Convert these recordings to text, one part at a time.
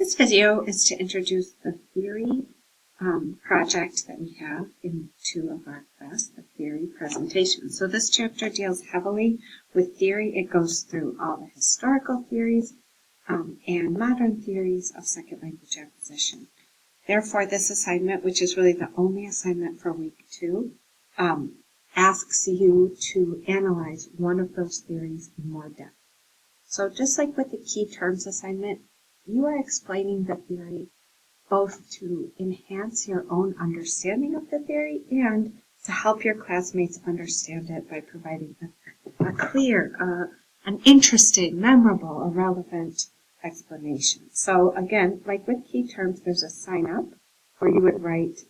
This video is to introduce the theory project that we have in 2 of our class, the theory presentation. So this chapter deals heavily with theory. It goes through all the historical theories and modern theories of second language acquisition. Therefore, this assignment, which is really the only assignment for week 2, asks you to analyze one of those theories in more depth. So just like with the key terms assignment, you are explaining the theory both to enhance your own understanding of the theory and to help your classmates understand it by providing a clear, an interesting, memorable, a relevant explanation. So again, like with key terms, there's a sign up where you would write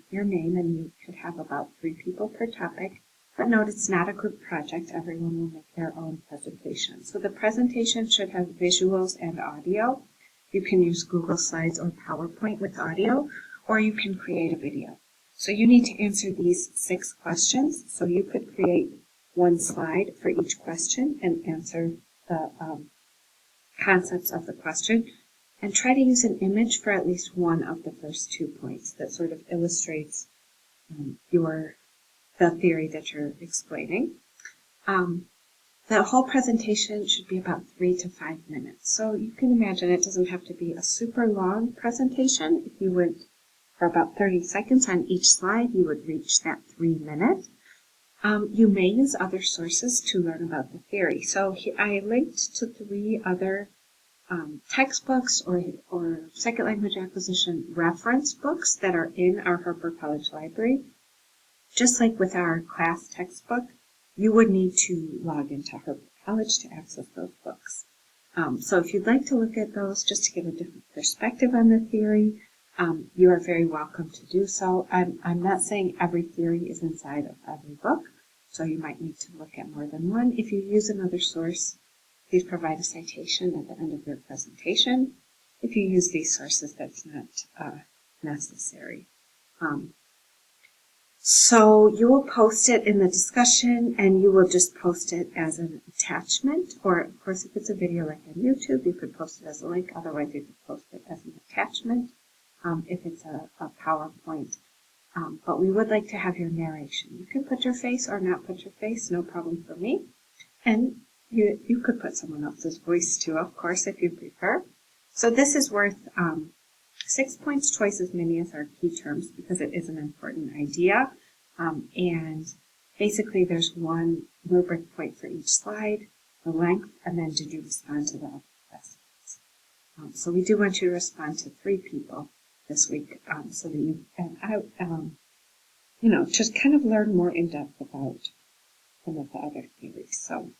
your name, and you could have about 3 people per topic. But note, it's not a group project. Everyone will make their own presentation. So the presentation should have visuals and audio. You can use Google Slides or PowerPoint with audio, or you can create a video. So you need to answer these 6 questions. So you could create 1 slide for each question and answer the concepts of the question, and try to use an image for at least one of the first 2 points that sort of illustrates the theory that you're explaining. The whole presentation should be about 3 to 5 minutes. So you can imagine it doesn't have to be a super long presentation. If you went for about 30 seconds on each slide, you would reach that 3 minute. You may use other sources to learn about the theory. So I linked to 3 other textbooks or second language acquisition reference books that are in our Harper College Library. Just like with our class textbook, you would need to log into Harper College to access those books. So if you'd like to look at those just to get a different perspective on the theory, you are very welcome to do so. I'm not saying every theory is inside of every book, so you might need to look at more than one. If you use another source, please provide a citation at the end of your presentation. If you use these sources, that's not necessary. So you will post it in the discussion, and you will just post it as an attachment, or of course if it's a video like on YouTube, you could post it as a link. Otherwise you could post it as an attachment if it's a PowerPoint. But we would like to have your narration. You can put your face or not put your face, no problem for me. And you could put someone else's voice too, of course, if you prefer. So this is worth 6 points, twice as many as our key terms, because it is an important idea. And basically there's 1 rubric point for each slide, the length, and then did you respond to the other questions. So we do want you to respond to 3 people this week, so that you can, just kind of learn more in depth about some of the other theories. So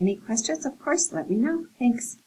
any questions, of course, let me know. Thanks.